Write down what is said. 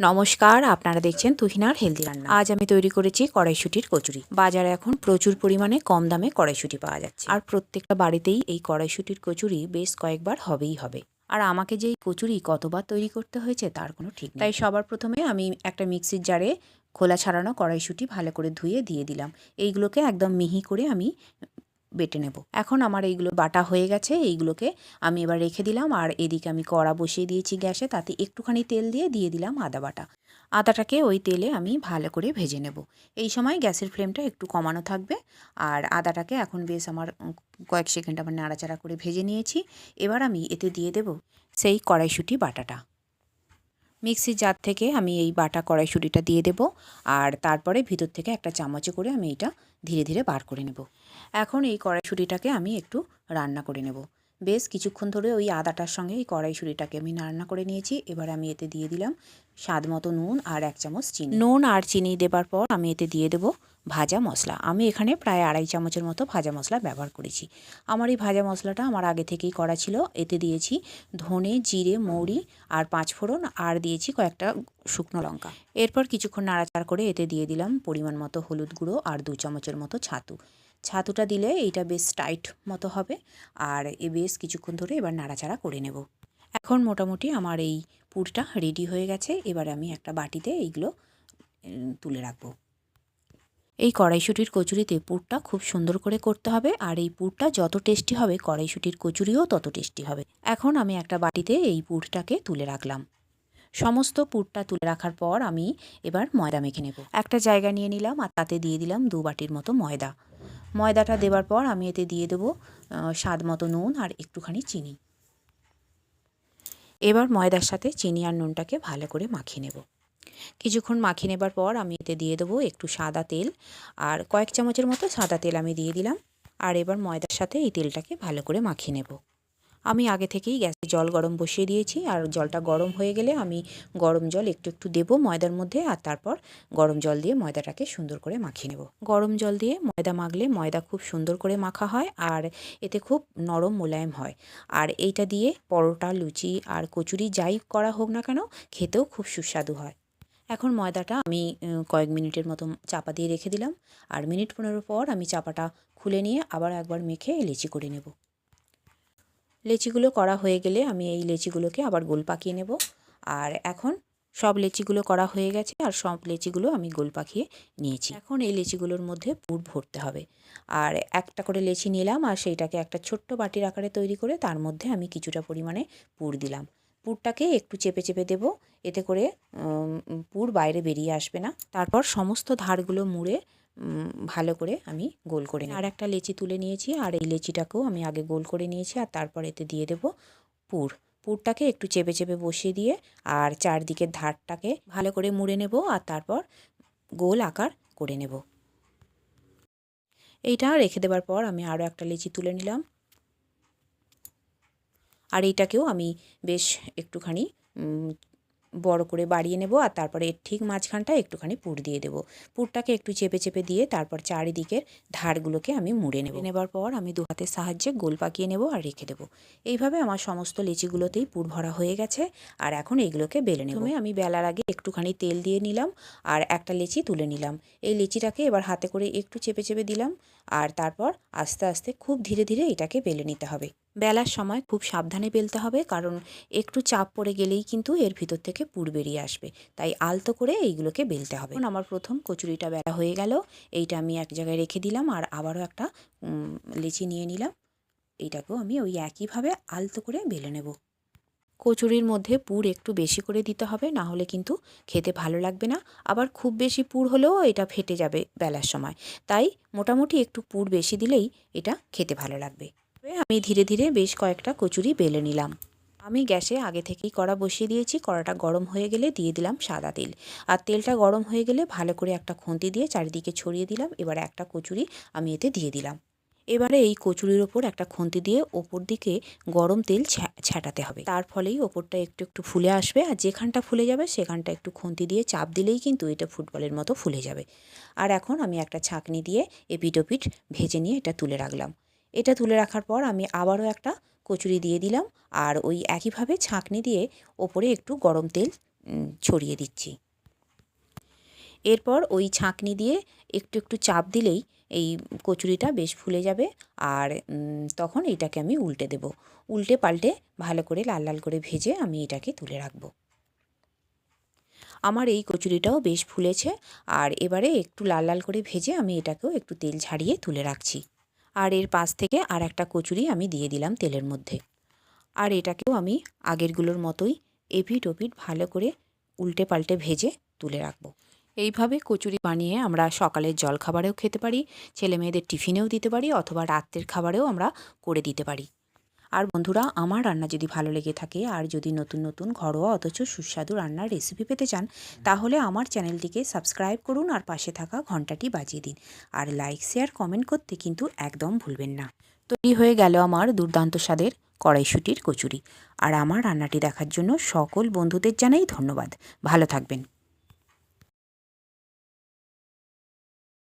নমস্কার, আপনারা দেখছেন তুহিনার হেলদি রান্না। আজ আমি তৈরি করেছি কড়াইশুঁটির কচুরি। বাজারে এখন প্রচুর পরিমাণে কম দামে কড়াইশুঁটি পাওয়া যাচ্ছে, আর প্রত্যেকটা বাড়িতেই এই কড়াইশুঁটির কচুরি বেশ কয়েকবার হবেই হবে। আর আমাকে যে এই কচুরি কতবার তৈরি করতে হয়েছে তার কোনো ঠিক নেই। তাই সবার প্রথমে আমি একটা মিক্সির জারে খোলা ছাড়ানো কড়াইশুঁটি ভালো করে ধুয়ে দিয়ে দিলাম। এইগুলোকে একদম মিহি করে আমি বেটে নেব। এখন আমার এইগুলো বাটা হয়ে গেছে, এইগুলোকে আমি এবার রেখে দিলাম। আর এদিকে আমি কড়া বসিয়ে দিয়েছি গ্যাসে, তাতে একটুখানি তেল দিয়ে দিলাম আদা বাটা। আদাটাকে ওই তেলে আমি ভালো করে ভেজে নেব। এই সময় গ্যাসের ফ্লেমটা একটু কমানো থাকবে। আর আদাটাকে এখন বেশ আমার কয়েক সেকেন্ড আমার নাড়াচাড়া করে ভেজে নিয়েছি। এবার আমি এতে দিয়ে দেব সেই কড়াইশুঁটি বাটাটা। মিক্সির জার থেকে আমি এই বাটা কড়াইশুঁটিটা দিয়ে দেব, আর তারপরে ভিতর থেকে একটা চামচে করে আমি এটা ধীরে ধীরে বার করে নেব। এখন এই কড়াইশুঁটিটাকে আমি একটু রান্না করে নেব। বেশ কিছুক্ষণ ধরে ওই আদাটার সঙ্গে এই কড়াইশুঁটিটাকে আমি রান্না করে নিয়েছি। এবার আমি এতে দিয়ে দিলাম স্বাদ মতো নুন আর 1 চামচ চিনি। নুন আর চিনি দেবার পর আমি এতে দিয়ে দেব ভাজা মশলা। আমি এখানে প্রায় 2.5 চামচের মতো ভাজা মশলা ব্যবহার করেছি। আমার এই ভাজা মশলাটা আমার আগে থেকেই করা ছিল। এতে দিয়েছি ধনে, জিরে, মৌরি আর 5 ফোড়ন, আর দিয়েছি কয়েকটা শুকনো লঙ্কা। এরপর কিছুক্ষণ নাড়াচাড়া করে এতে দিয়ে দিলাম পরিমাণ মতো হলুদ গুঁড়ো আর 2 চামচের মতো ছাতু। ছাতুটা দিলে এইটা বেশ টাইট মতো হবে। আর বেশ কিছুক্ষণ ধরে এবার নাড়াচাড়া করে নেব। এখন মোটামুটি আমার এই পুরটা রেডি হয়ে গেছে। এবার আমি একটা বাটিতে এইগুলো তুলে রাখবো। এই কড়াইশুঁটির কচুরিতে পুরটা খুব সুন্দর করে করতে হবে, আর এই পুরটা যত টেস্টি হবে কড়াইশুঁটির কচুরিও তত টেস্টি হবে। এখন আমি একটা বাটিতে এই পুরটাকে তুলে রাখলাম। সমস্ত পুরটা তুলে রাখার পর আমি এবার ময়দা মেখে নেব। একটা জায়গা নিয়ে নিলাম আর তাতে দিয়ে দিলাম 2 বাটির মতো ময়দা। ময়দাটা দেওয়ার পর আমি এতে দিয়ে দেবো স্বাদ মতো নুন আর একটুখানি চিনি। এবার ময়দার সাথে চিনি আর নুনটাকে ভালো করে মাখিয়ে নেব। কিছুক্ষণ মাখিয়ে নেবার পর আমি এতে দিয়ে দেবো একটু সাদা তেল, আর কয়েক চামচের মতো সাদা তেল আমি দিয়ে দিলাম। আর এবার ময়দার সাথে এই তেলটাকে ভালো করে মাখিয়ে নেব। আমি আগে থেকেই গ্যাসে জল গরম বসিয়ে দিয়েছি, আর জলটা গরম হয়ে গেলে আমি গরম জল একটু একটু দেবো ময়দার মধ্যে, আর তারপর গরম জল দিয়ে ময়দাটাকে সুন্দর করে মাখিয়ে নেব। গরম জল দিয়ে ময়দা মাখলে ময়দা খুব সুন্দর করে মাখা হয়, আর এতে খুব নরম মোলায়েম হয়। আর এইটা দিয়ে পরোটা, লুচি আর কচুরি যাই করা হোক না কেন খেতেও খুব সুস্বাদু হয়। এখন ময়দাটা আমি কয়েক মিনিটের মতো চাপা দিয়ে রেখে দিলাম। আর মিনিট 15 পর আমি চাপাটা খুলে নিয়ে আবার একবার মেখে লেচি করে নেব। লেচিগুলো করা হয়ে গেলে আমি এই লেচিগুলোকে আবার গোল পাকিয়ে নেব। আর এখন সব লেচিগুলো করা হয়ে গেছে, আর সব লেচিগুলো আমি গোল পাকিয়ে নিয়েছি। এখন এই লেচিগুলোর মধ্যে পুর ভরতে হবে। আর একটা করে লেচি নিলাম, আর সেইটাকে একটা ছোট্ট বাটির আকারে তৈরি করে তার মধ্যে আমি কিছুটা পরিমাণে পুর দিলাম। পুরটাকে একটু চেপে চেপে দেবো, এতে করে পুর বাইরে বেরিয়ে আসবে না। তারপর সমস্ত ধারগুলো মুড়ে ভালো করে আমি গোল করে নিই। আর একটা লেচি তুলে নিয়েছি, আর এই লেচিটাকেও আমি আগে গোল করে নিয়েছি। আর তারপর এতে দিয়ে দেব পুরটাকে একটু চেপে চেপে বসিয়ে দিয়ে আর চারদিকের ধারটাকে ভালো করে মুড়ে নেব, আর তারপর গোল আকার করে নেব। এইটা রেখে দেবার পর আমি আরও একটা লেচি তুলে নিলাম, আর এইটাকেও আমি বেশ একটুখানি বড় করে বাড়িয়ে নেব। আর তারপরে এর ঠিক মাঝখানটায় একটুখানি পুর দিয়ে দেব। পুরটাকে একটু চেপে চেপে দিয়ে তারপর চারিদিকের ধারগুলোকে আমি মুড়ে নেবার পর আমি 2 হাতের সাহায্যে গোল পাকিয়ে নেব আর রেখে দেব। এইভাবে আমার সমস্ত লেচিগুলোতেই পুর ভরা হয়ে গেছে। আর এখন এইগুলোকে বেলে নেব। আমি বেলার আগে একটুখানি তেল দিয়ে নিলাম, আর একটা লেচি তুলে নিলাম। এই লেচিটাকে এবার হাতে করে একটু চেপে চেপে দিলাম, আর তারপর আস্তে আস্তে খুব ধীরে ধীরে এটাকে বেলে নিতে হবে। বেলার সময় খুব সাবধানে বেলতে হবে, কারণ একটু চাপ পড়ে গেলেই কিন্তু এর ভিতর থেকে পুর বেরিয়ে আসবে। তাই আলতো করে এইগুলোকে বেলতে হবে। এখন আমার প্রথম কচুরিটা বেলা হয়ে গেল। এইটা আমি এক জায়গায় রেখে দিলাম, আর আবারও একটা লেচি নিয়ে নিলাম। এইটাকেও আমি ওই একইভাবে আলতো করে বেলে নেব। কচুরির মধ্যে পুর একটু বেশি করে দিতে হবে, না হলে কিন্তু খেতে ভালো লাগবে না। আবার খুব বেশি পুর হলেও এটা ফেটে যাবে বেলার সময়। তাই মোটামুটি একটু পুর বেশি দিলেই এটা খেতে ভালো লাগবে। আমি ধীরে ধীরে বেশ কয়েকটা কচুরি বেলে নিলাম। আমি গ্যাসে আগে থেকেই কড়া বসিয়ে দিয়েছি। কড়াটা গরম হয়ে গেলে দিয়ে দিলাম সাদা তেল। আর তেলটা গরম হয়ে গেলে ভালো করে একটা খুন্তি দিয়ে চারিদিকে ছড়িয়ে দিলাম। এবার একটা কচুরি আমি এতে দিয়ে দিলাম। এবারে এই কচুরির ওপর একটা খুন্তি দিয়ে ওপর দিকে গরম তেল ছ্যাটাতে হবে। তার ফলেই ওপরটা একটু একটু ফুলে আসবে, আর যেখানটা ফুলে যাবে সেখানটা একটু খুন্তি দিয়ে চাপ দিলেই কিন্তু এটা ফুটবলের মতো ফুলে যাবে। আর এখন আমি একটা ছাঁকনি দিয়ে এপিঠ ওপিঠ ভেজে নিয়ে এটা তুলে রাখলাম। এটা তুলে রাখার পর আমি আবারও একটা কচুরি দিয়ে দিলাম, আর ওই একইভাবে ছাঁকনি দিয়ে ওপরে একটু গরম তেল ছড়িয়ে দিচ্ছি। এরপর ওই ছাঁকনি দিয়ে একটু একটু চাপ দিলেই এই কচুরিটা বেশ ফুলে যাবে। আর তখন এটাকে আমি উল্টে দেব। উল্টে পাল্টে ভালো করে লাল লাল করে ভেজে আমি এটাকে তুলে রাখবো। আমার এই কচুরিটাও বেশ ফুলেছে। আর এবারে একটু লাল লাল করে ভেজে আমি এটাকেও একটু তেল ছাড়িয়ে তুলে রাখছি। আর এর পাশ থেকে আর একটা কচুরি আমি দিয়ে দিলাম তেলের মধ্যে। আর এটাকেও আমি আগেরগুলোর মতোই এপিঠ ওপিঠ ভালো করে উল্টে পাল্টে ভেজে তুলে রাখবো। এইভাবে কচুরি বানিয়ে আমরা সকালের জলখাবারেও খেতে পারি, ছেলেমেয়েদের টিফিনেও দিতে পারি, অথবা রাত্রের খাবারেও আমরা করে দিতে পারি। আর বন্ধুরা, আমার রান্না যদি ভালো লেগে থাকে আর যদি নতুন নতুন ঘরোয়া অথচ সুস্বাদু রান্নার রেসিপি পেতে চান, তাহলে আমার চ্যানেলটিকে সাবস্ক্রাইব করুন আর পাশে থাকা ঘন্টাটি বাজিয়ে দিন। আর লাইক শেয়ার কমেন্ট করতে কিন্তু একদম ভুলবেন না। তৈরি হয়ে গেল আমার দুর্দান্ত স্বাদের কড়াইশুঁটির কচুরি। আর আমার রান্নাটি দেখার জন্য সকল বন্ধুদের জানাই ধন্যবাদ। ভালো থাকবেন।